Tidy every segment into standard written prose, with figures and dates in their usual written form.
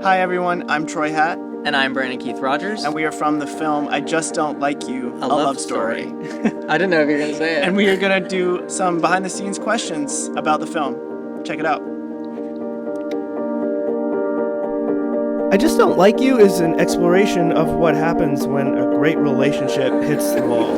Hi everyone, I'm Troy Hatt, And I'm Brandon Keith Rogers. and we are from the film I Just Don't Like You, A Love Story. I didn't know if you were going to say it. And we are gonna do some behind the scenes questions about the film. Check it out. I Just Don't Like You is an exploration of what happens when a great relationship hits the wall.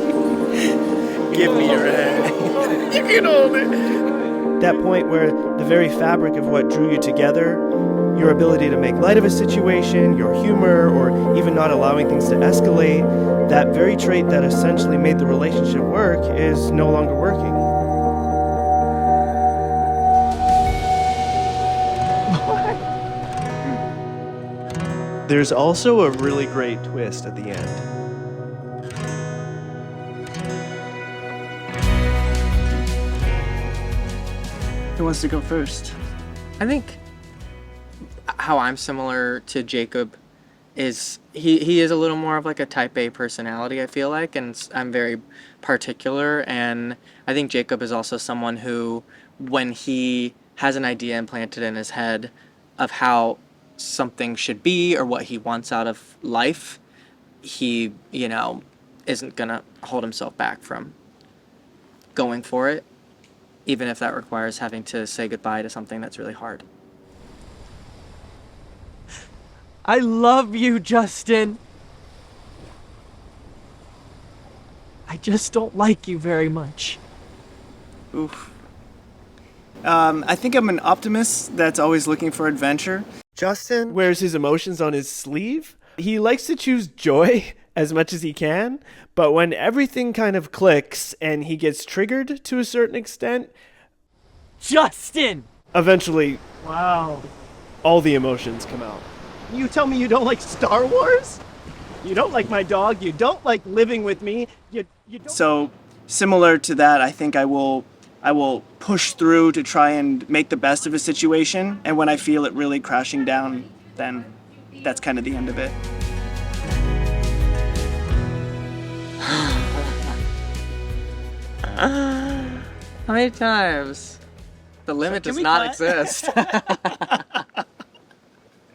Give me your hand. You can hold it. That point where the very fabric of what drew you together, your ability to make light of a situation, your humor, or even not allowing things to escalate, that very trait that essentially made the relationship work is no longer working. There's also a really great twist at the end. Who wants to go first? I think how I'm similar to Jacob is he is a little more of like a type A personality, I feel like, and I'm very particular, and I think Jacob is also someone who, when he has an idea implanted in his head of how something should be or what he wants out of life, he, isn't gonna hold himself back from going for it, even if that requires having to say goodbye to something that's really hard. I love you, Justin. I just don't like you very much. Oof. I think I'm an optimist that's always looking for adventure. Justin wears his emotions on his sleeve. He likes to choose joy as much as he can, but when everything kind of clicks and he gets triggered to a certain extent, Justin! eventually Wow. all the emotions come out. You tell me you don't like Star Wars? You don't like my dog? You don't like living with me? You don't... So similar to that, I think I will push through to try and make the best of a situation, and when I feel it really crashing down, then that's kind of the end of it. How many times? The limit does not exist.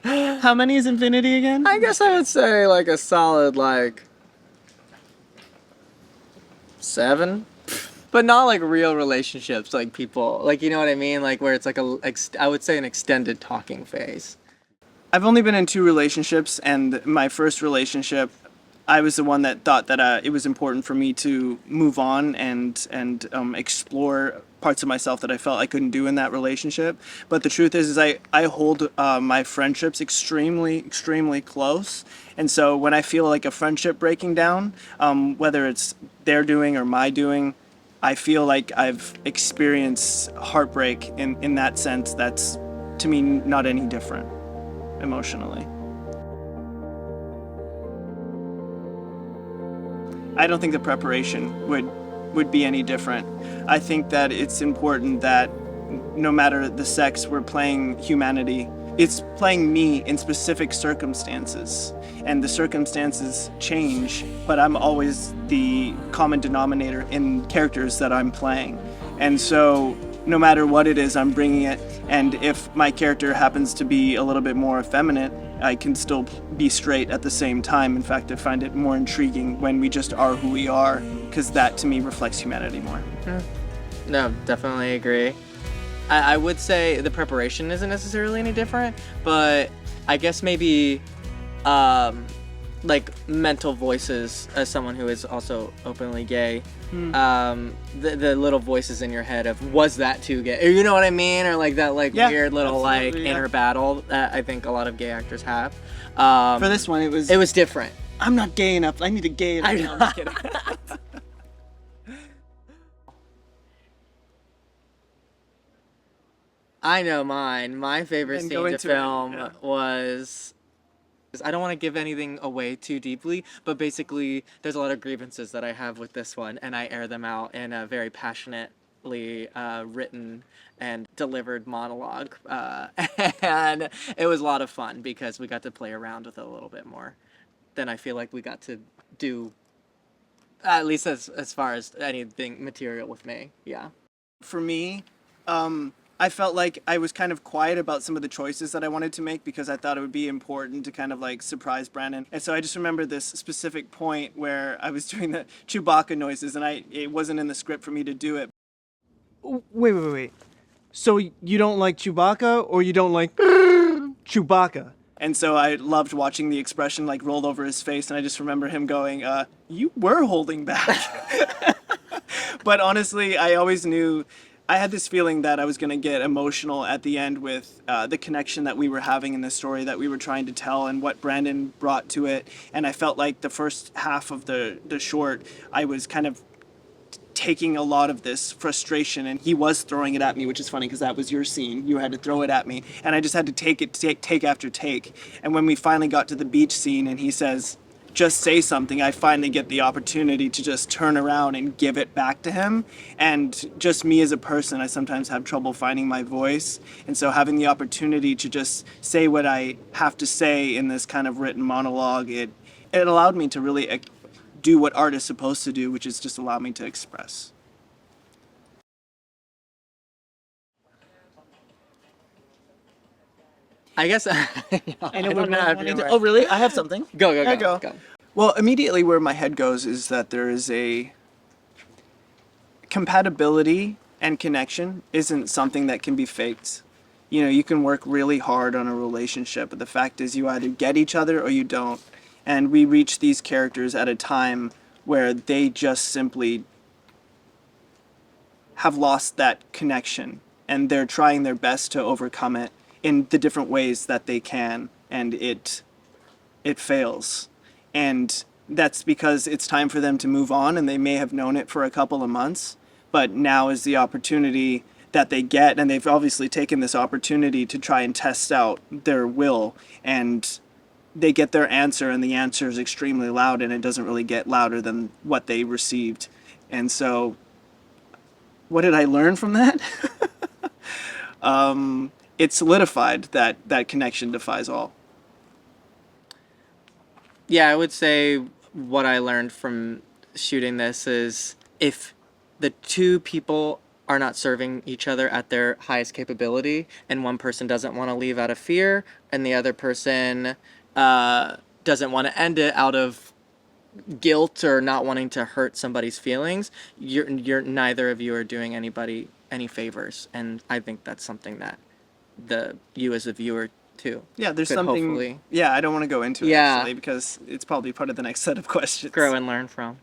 How many is infinity again? I guess I would say like a solid 7. But not like real relationships, like people, like, you know what I mean? Like where it's like I would say an extended talking phase. I've only been in 2 relationships, and my first relationship, I was the one that thought that it was important for me to move on and explore parts of myself that I felt I couldn't do in that relationship. But the truth is I hold my friendships extremely, extremely close. And so when I feel like a friendship breaking down, whether it's their doing or my doing, I feel like I've experienced heartbreak in that sense that's, to me, not any different emotionally. I don't think the preparation would be any different. I think that it's important that no matter the sex, we're playing humanity. It's playing me in specific circumstances, and the circumstances change, but I'm always the common denominator in characters that I'm playing. And so no matter what it is, I'm bringing it, and if my character happens to be a little bit more effeminate, I can still be straight at the same time. In fact, I find it more intriguing when we just are who we are, because that to me reflects humanity more. No, definitely agree. I would say the preparation isn't necessarily any different, but I guess maybe like mental voices, as someone who is also openly gay, the little voices in your head of, was that too gay? Or, you know what I mean? Or like that weird little inner battle that I think a lot of gay actors have. For this one, it was different. I'm not gay enough. I need a gay enough. No, I'm just kidding. I know mine. My favorite Then go scene to into it, film yeah. was... I don't want to give anything away too deeply, but basically there's a lot of grievances that I have with this one, and I air them out in a very passionately written and delivered monologue. And it was a lot of fun because we got to play around with it a little bit more than I feel like we got to do, at least as far as anything material with me. Yeah. For me, I felt like I was kind of quiet about some of the choices that I wanted to make because I thought it would be important to kind of like surprise Brandon. And so I just remember this specific point where I was doing the Chewbacca noises, and it wasn't in the script for me to do it. Wait. So you don't like Chewbacca, or you don't like Chewbacca? And so I loved watching the expression like roll over his face, and I just remember him going, "You were holding back." But honestly, I always knew, I had this feeling that I was going to get emotional at the end with the connection that we were having in the story that we were trying to tell and what Brandon brought to it. And I felt like the first half of the short, I was kind of taking a lot of this frustration, and he was throwing it at me, which is funny because that was your scene. You had to throw it at me, and I just had to take after take. And when we finally got to the beach scene and he says, "Just say something," I finally get the opportunity to just turn around and give it back to him. And just me as a person, I sometimes have trouble finding my voice. And so having the opportunity to just say what I have to say in this kind of written monologue, it allowed me to really do what art is supposed to do, which is just allow me to express. I guess I don't know if you're Oh, really? I have something. Go. Well, immediately where my head goes is that there is a compatibility, and connection isn't something that can be faked. You know, you can work really hard on a relationship, but the fact is you either get each other or you don't. And we reach these characters at a time where they just simply have lost that connection, and they're trying their best to overcome it in the different ways that they can, and it fails. And that's because it's time for them to move on, and they may have known it for a couple of months, but now is the opportunity that they get, and they've obviously taken this opportunity to try and test out their will, and they get their answer, and the answer is extremely loud, and it doesn't really get louder than what they received. And so what did I learn from that? It solidified that connection defies all. Yeah, I would say what I learned from shooting this is if the two people are not serving each other at their highest capability, and one person doesn't want to leave out of fear, and the other person doesn't want to end it out of guilt or not wanting to hurt somebody's feelings, you're neither of you are doing anybody any favors. And I think that's something that you as a viewer too. Yeah, there's could something. hopefully Yeah, I don't want to go into it actually because it's probably part of the next set of questions. grow and learn from.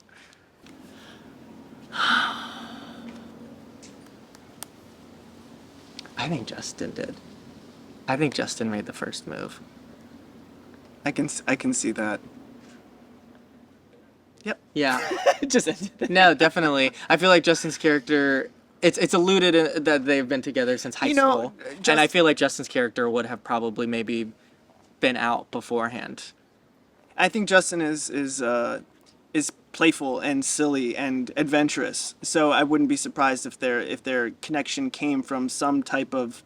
I think Justin did. I think Justin made the first move. I can see that. Yep. Yeah. Just ended it. No, definitely. I feel like Justin's character, it's alluded that they've been together since high school. And I feel like Justin's character would have probably maybe been out beforehand. I think Justin is playful and silly and adventurous. So I wouldn't be surprised if their connection came from some type of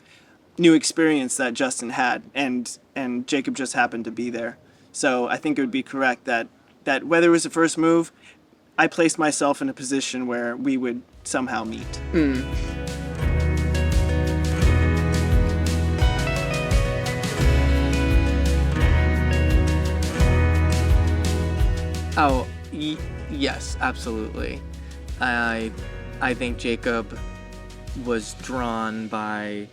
new experience that Justin had, and Jacob just happened to be there. So I think it would be correct that whether it was the first move, I placed myself in a position where we would somehow meet. Oh, yes, absolutely. I think Jacob was drawn by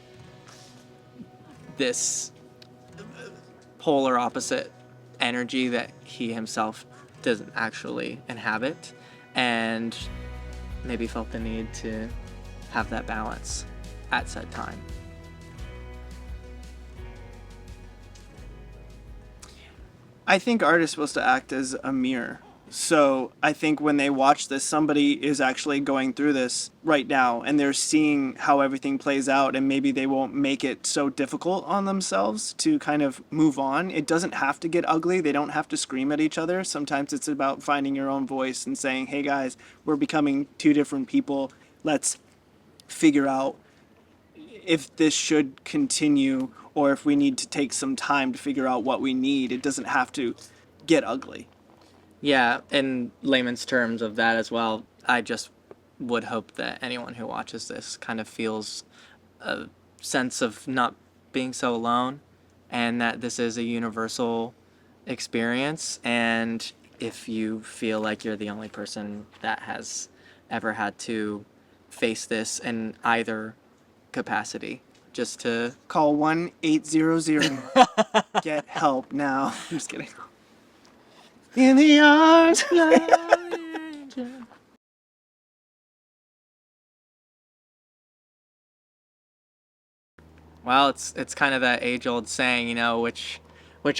this polar opposite energy that he himself doesn't actually inhabit, and maybe felt the need to have that balance at said time. I think art is supposed to act as a mirror. So I think when they watch this, somebody is actually going through this right now, and they're seeing how everything plays out, and maybe they won't make it so difficult on themselves to kind of move on. It doesn't have to get ugly. They don't have to scream at each other. Sometimes it's about finding your own voice and saying, hey guys, we're becoming two different people. Let's figure out if this should continue or if we need to take some time to figure out what we need. It doesn't have to get ugly. Yeah, in layman's terms of that as well, I just would hope that anyone who watches this kind of feels sense of not being so alone, and that this is a universal experience. And if you feel like you're the only person that has ever had to face this in either capacity, just to Call 1-800. Get help now. I'm just kidding. In the arms. Well, it's kind of that age-old saying, which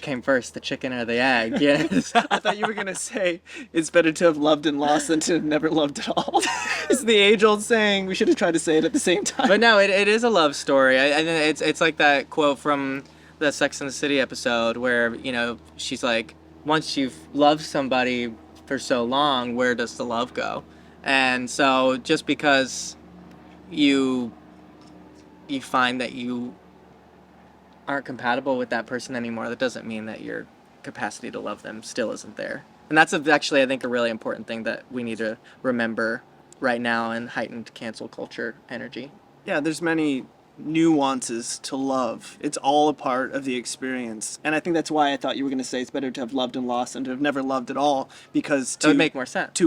came first, the chicken or the egg? Yes. I thought you were gonna say it's better to have loved and lost than to have never loved at all. It's the age-old saying. We should have tried to say it at the same time. But no, it is a love story. And it's like that quote from the Sex and the City episode where, she's like, once you've loved somebody for so long, where does the love go? And so just because you find that you aren't compatible with that person anymore, that doesn't mean that your capacity to love them still isn't there. And that's actually, I think, a really important thing that we need to remember right now in heightened cancel culture energy. Yeah, there's many nuances to love. It's all a part of the experience. And I think that's why I thought you were going to say it's better to have loved and lost than to have never loved at all, because That would make more sense.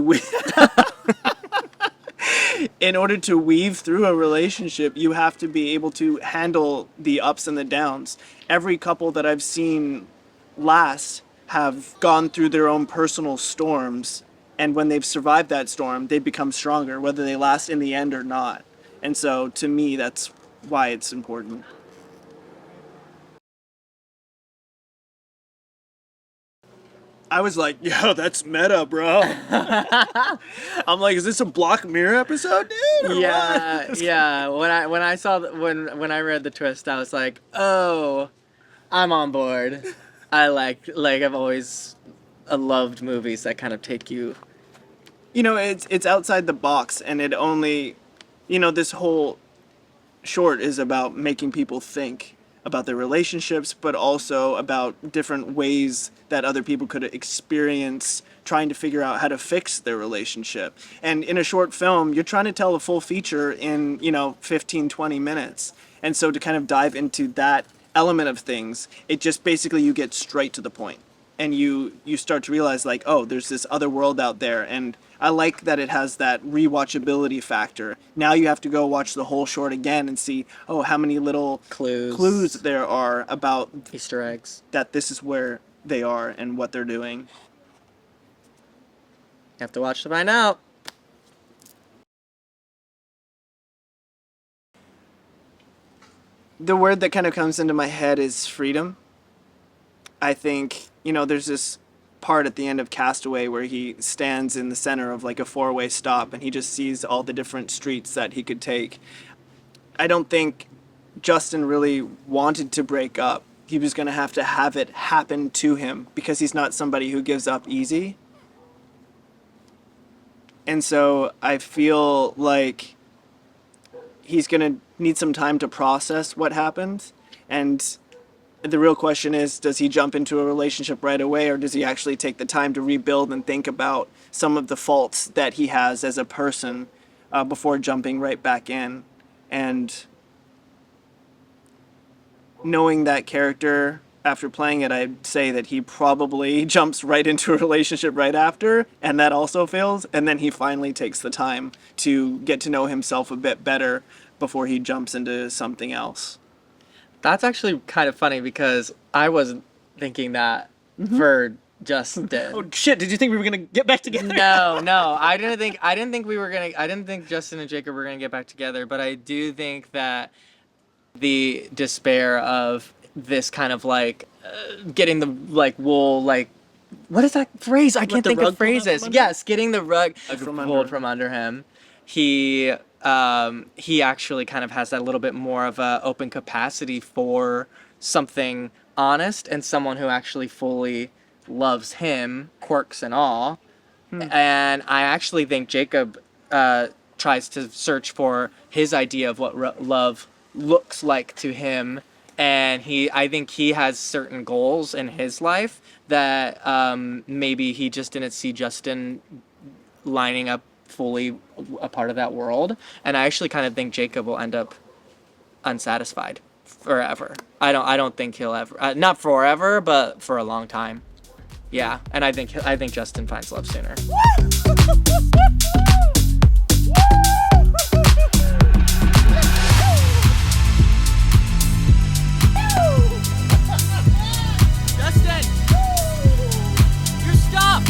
In order to weave through a relationship, you have to be able to handle the ups and the downs. Every couple that I've seen last have gone through their own personal storms, and when they've survived that storm, they become stronger, whether they last in the end or not. And so, to me, that's why it's important. I was like, yo, that's meta, bro. I'm like, is this a Black Mirror episode, dude? or Yeah, what? yeah. When I saw when I read the twist, I was like, oh, I'm on board. I've always loved movies that kind of take you. It's outside the box, and it only, this whole short is about making people think about their relationships, but also about different ways that other people could experience trying to figure out how to fix their relationship. And in a short film, you're trying to tell a full feature in, 15, 20 minutes. And so to kind of dive into that element of things, it just basically you get straight to the point. And you start to realize, like, oh, there's this other world out there. And I like that it has that rewatchability factor. Now you have to go watch the whole short again and see, oh, how many little clues there are about Easter eggs. that this is where they are and what they're doing. You have to watch to find out. The word that kind of comes into my head is freedom. I think, there's this part at the end of Castaway where he stands in the center of like a four-way stop and he just sees all the different streets that he could take. I don't think Justin really wanted to break up. He was going to have it happen to him because he's not somebody who gives up easy. And so I feel like he's going to need some time to process what happened. And the real question is, does he jump into a relationship right away, or does he actually take the time to rebuild and think about some of the faults that he has as a person before jumping right back in? And knowing that character, after playing it, I'd say that he probably jumps right into a relationship right after, and that also fails, and then he finally takes the time to get to know himself a bit better before he jumps into something else. That's actually kind of funny because I wasn't thinking that for Justin. Oh shit! Did you think we were gonna get back together? No, I didn't think I didn't think Justin and Jacob were gonna get back together, but I do think that the despair of this kind of getting the wool, what is that phrase? I can't the think rug of pulled out phrases. from under? Yes, getting the rug From pulled under. from under him. He actually kind of has that little bit more of a open capacity for something honest and someone who actually fully loves him, quirks and all. And I actually think Jacob tries to search for his idea of what love looks like to him, and I think he has certain goals in his life that maybe he just didn't see Justin lining up fully a part of that world. And I actually kind of think Jacob will end up unsatisfied forever. I don't think he'll ever, not forever, but for a long time. Yeah, and I think Justin finds love sooner. Justin! You stop!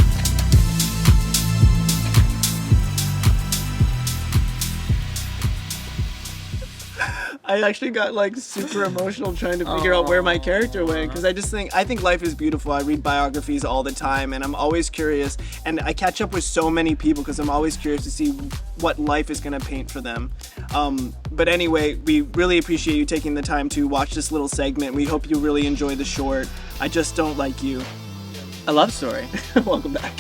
I actually got like super emotional trying to figure out where my character went because I think life is beautiful. I read biographies all the time and I'm always curious, and I catch up with so many people because I'm always curious to see what life is going to paint for them. But anyway, we really appreciate you taking the time to watch this little segment. We hope you really enjoy the short. I Just Don't Like You. A love story. Welcome back.